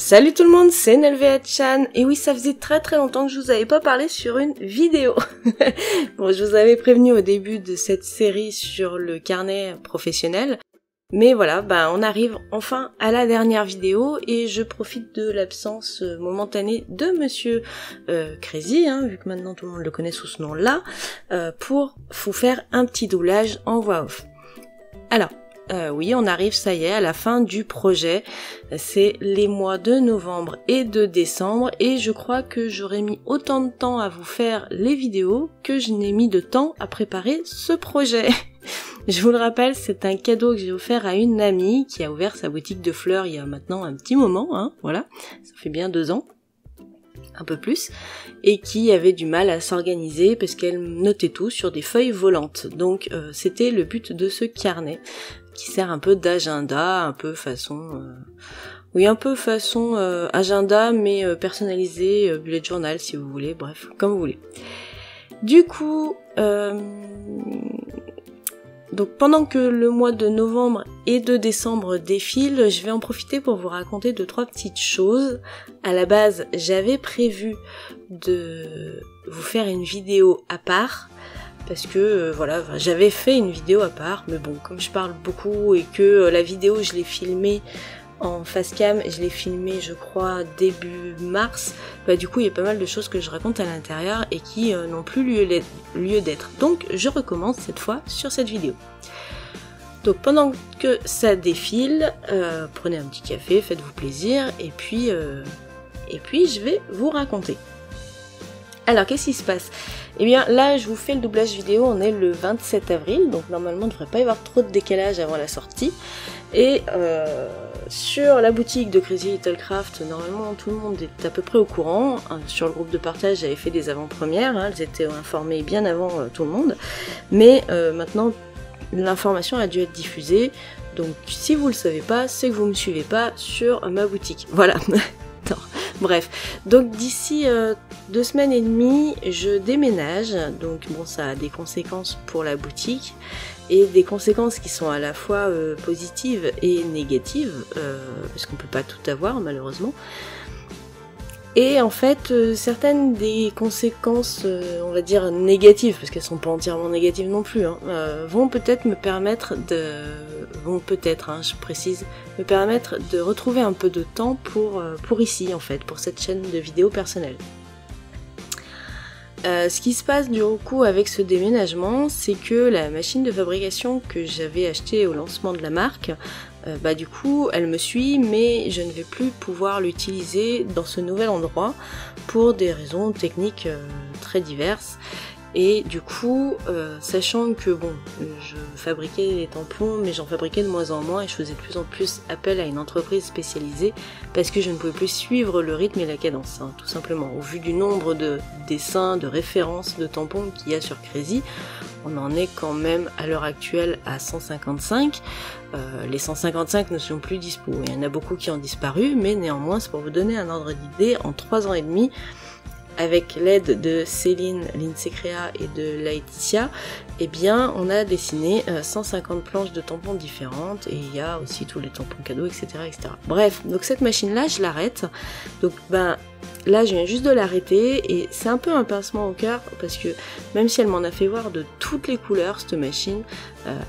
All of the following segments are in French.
Salut tout le monde, c'est NLVA-chan, et oui, ça faisait très longtemps que je vous avais pas parlé sur une vidéo. Bon, je vous avais prévenu au début de cette série sur le carnet professionnel, mais voilà, on arrive enfin à la dernière vidéo, et je profite de l'absence momentanée de Monsieur Crazy, vu que maintenant tout le monde le connaît sous ce nom-là, pour vous faire un petit doublage en voix off. Alors, oui, on arrive, ça y est, à la fin du projet. C'est les mois de novembre et de décembre, et je crois que j'aurais mis autant de temps à vous faire les vidéos que je n'ai mis de temps à préparer ce projet. Je vous le rappelle, c'est un cadeau que j'ai offert à une amie qui a ouvert sa boutique de fleurs il y a maintenant un petit moment, voilà, ça fait bien 2 ans. Un peu plus, et qui avait du mal à s'organiser parce qu'elle notait tout sur des feuilles volantes. Donc c'était le but de ce carnet, qui sert un peu d'agenda, un peu façon agenda, mais personnalisé, bullet journal si vous voulez, bref, comme vous voulez. Du coup, donc pendant que le mois de novembre et de décembre défilent, je vais en profiter pour vous raconter 2-3 petites choses. À la base, j'avais prévu de vous faire une vidéo à part, parce que j'avais fait une vidéo à part, mais bon, comme je parle beaucoup et que la vidéo je l'ai filmée en face cam, je l'ai filmée je crois début mars, du coup il y a pas mal de choses que je raconte à l'intérieur et qui n'ont plus lieu d'être. Donc je recommence cette fois sur cette vidéo. Donc pendant que ça défile, prenez un petit café, faites-vous plaisir, et puis je vais vous raconter. Alors qu'est-ce qui se passe? Eh bien là je vous fais le doublage vidéo, on est le 27 avril, donc normalement il ne devrait pas y avoir trop de décalage avant la sortie. Et sur la boutique de Crazy Little Craft, normalement tout le monde est à peu près au courant. Sur le groupe de partage j'avais fait des avant-premières, elles étaient informées bien avant tout le monde. Mais maintenant l'information a dû être diffusée, donc si vous le savez pas, c'est que vous me suivez pas sur ma boutique. Voilà. Non. Bref, donc d'ici 2 semaines et demie, je déménage, donc bon, ça a des conséquences pour la boutique, et des conséquences qui sont à la fois positives et négatives, parce qu'on peut pas tout avoir malheureusement. Et en fait, certaines des conséquences, on va dire négatives, parce qu'elles sont pas entièrement négatives non plus, vont peut-être me permettre je précise, me permettre de retrouver un peu de temps pour ici en fait, pour cette chaîne de vidéos personnelle. Ce qui se passe du coup avec ce déménagement, c'est que la machine de fabrication que j'avais achetée au lancement de la marque, du coup elle me suit, mais je ne vais plus pouvoir l'utiliser dans ce nouvel endroit pour des raisons techniques très diverses. Et du coup, sachant que bon, je fabriquais les tampons, mais j'en fabriquais de moins en moins et je faisais de plus en plus appel à une entreprise spécialisée parce que je ne pouvais plus suivre le rythme et la cadence, tout simplement. Au vu du nombre de dessins, de références, de tampons qu'il y a sur Crazy, on en est quand même à l'heure actuelle à 155. Les 155 ne sont plus dispo. Il y en a beaucoup qui ont disparu, mais néanmoins, c'est pour vous donner un ordre d'idée, en 3 ans et demi, avec l'aide de Céline, Linsecrea et de Laetitia, eh bien on a dessiné 150 planches de tampons différentes, et il y a aussi tous les tampons cadeaux, etc. Bref, donc cette machine là je l'arrête, donc là je viens juste de l'arrêter, et c'est un peu un pincement au cœur, parce que même si elle m'en a fait voir de toutes les couleurs cette machine,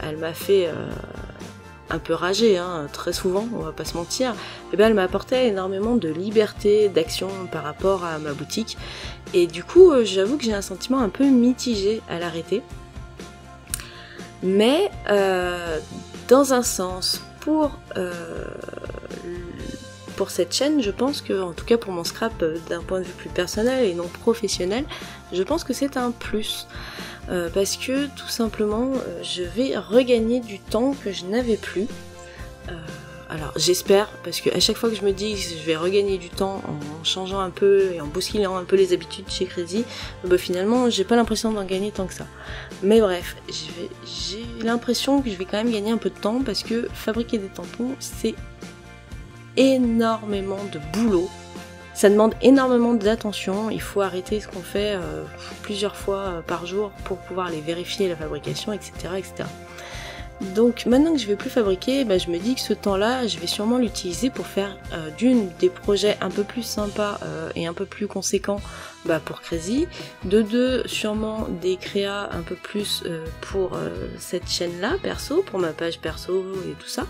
elle m'a fait un peu rager, très souvent, on va pas se mentir, et elle m'a apporté énormément de liberté d'action par rapport à ma boutique, et du coup j'avoue que j'ai un sentiment un peu mitigé à l'arrêter. Mais dans un sens, pour cette chaîne, je pense que, en tout cas pour mon scrap d'un point de vue plus personnel et non professionnel, je pense que c'est un plus. Parce que tout simplement je vais regagner du temps que je n'avais plus. Alors j'espère, parce que à chaque fois que je me dis que je vais regagner du temps en changeant un peu et en bousculant un peu les habitudes chez Crazy, finalement j'ai pas l'impression d'en gagner tant que ça. Mais bref, j'ai l'impression que je vais quand même gagner un peu de temps, parce que fabriquer des tampons c'est énormément de boulot. Ça demande énormément d'attention, il faut arrêter ce qu'on fait plusieurs fois par jour pour pouvoir les vérifier, la fabrication, etc. Donc maintenant que je vais plus fabriquer, je me dis que ce temps-là, je vais sûrement l'utiliser pour faire d'une des projets un peu plus sympas et un peu plus conséquents pour Crazy, de deux sûrement des créas un peu plus pour cette chaîne-là perso, pour ma page perso et tout ça.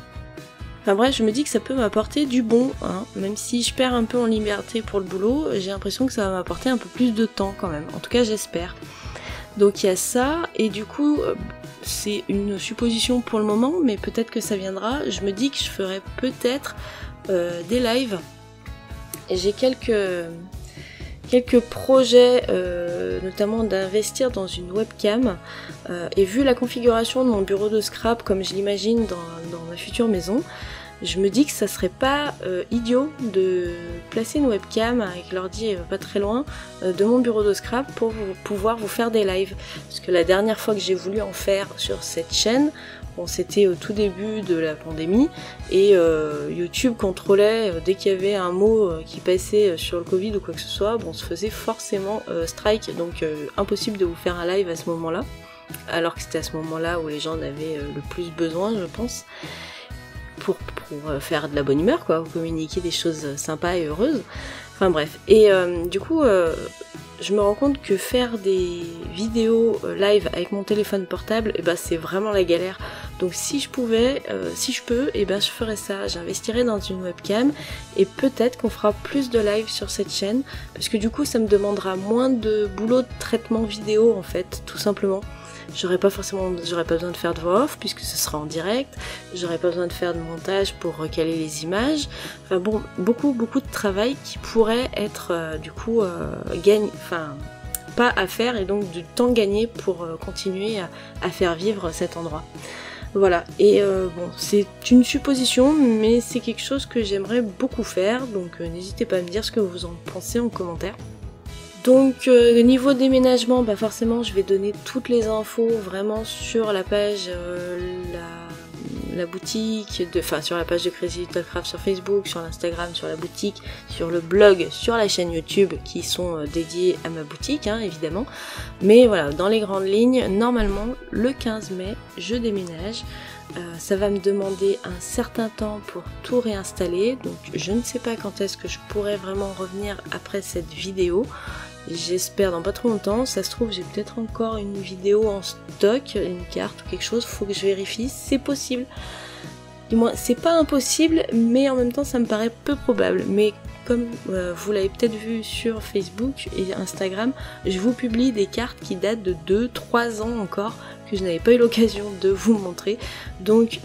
Enfin bref, je me dis que ça peut m'apporter du bon, hein. Même si je perds un peu en liberté pour le boulot, j'ai l'impression que ça va m'apporter un peu plus de temps quand même, en tout cas j'espère. Donc il y a ça, et du coup, c'est une supposition pour le moment, mais peut-être que ça viendra. Je me dis que je ferai peut-être des lives. Et j'ai quelques projets, notamment d'investir dans une webcam. Et vu la configuration de mon bureau de scrap, comme je l'imagine dans ma future maison, je me dis que ça serait pas idiot de placer une webcam avec l'ordi pas très loin de mon bureau de scrap pour pouvoir vous faire des lives. Parce que la dernière fois que j'ai voulu en faire sur cette chaîne, bon, c'était au tout début de la pandémie et YouTube contrôlait dès qu'il y avait un mot qui passait sur le Covid ou quoi que ce soit, bon, on se faisait forcément strike, donc impossible de vous faire un live à ce moment-là, alors que c'était à ce moment-là où les gens en avaient le plus besoin, je pense. Pour faire de la bonne humeur, quoi, communiquer des choses sympas et heureuses. Enfin bref. Et du coup, je me rends compte que faire des vidéos live avec mon téléphone portable, c'est vraiment la galère. Donc si je peux, je ferais ça. J'investirais dans une webcam et peut-être qu'on fera plus de live sur cette chaîne, parce que du coup, ça me demandera moins de boulot de traitement vidéo, en fait, tout simplement. J'aurais pas besoin de faire de voix off puisque ce sera en direct, j'aurais pas besoin de faire de montage pour recaler les images, enfin bon, beaucoup de travail qui pourrait être pas à faire, et donc du temps gagné pour continuer à faire vivre cet endroit. Voilà, et c'est une supposition, mais c'est quelque chose que j'aimerais beaucoup faire, donc n'hésitez pas à me dire ce que vous en pensez en commentaire. Donc niveau déménagement, forcément je vais donner toutes les infos vraiment sur la page, la boutique, sur la page de Crazy Little Craft sur Facebook, sur l'Instagram, sur la boutique, sur le blog, sur la chaîne YouTube qui sont dédiés à ma boutique, hein, évidemment. Mais voilà, dans les grandes lignes, normalement le 15 mai je déménage. Ça va me demander un certain temps pour tout réinstaller, donc je ne sais pas quand est-ce que je pourrai vraiment revenir après cette vidéo. J'espère dans pas trop longtemps. Ça se trouve j'ai peut-être encore une vidéo en stock, une carte ou quelque chose, faut que je vérifie, c'est possible. Du moins c'est pas impossible, mais en même temps ça me paraît peu probable. Mais comme vous l'avez peut-être vu sur Facebook et Instagram, je vous publie des cartes qui datent de 2-3 ans encore, que je n'avais pas eu l'occasion de vous montrer. Donc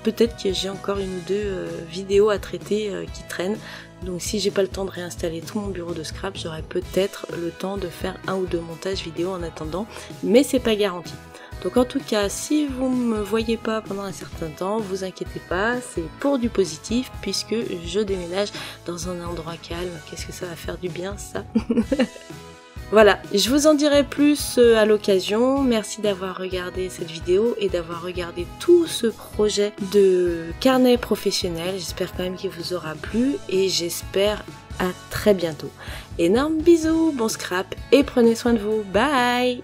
peut-être que j'ai encore une ou deux vidéos à traiter qui traînent. Donc si j'ai pas le temps de réinstaller tout mon bureau de scrap, j'aurai peut-être le temps de faire un ou deux montages vidéo en attendant, mais c'est pas garanti. Donc en tout cas, si vous me voyez pas pendant un certain temps, vous inquiétez pas, c'est pour du positif puisque je déménage dans un endroit calme. Qu'est-ce que ça va faire du bien ça? Voilà, je vous en dirai plus à l'occasion. Merci d'avoir regardé cette vidéo et d'avoir regardé tout ce projet de carnet professionnel. J'espère quand même qu'il vous aura plu et j'espère à très bientôt. Énorme bisous, bon scrap et prenez soin de vous. Bye!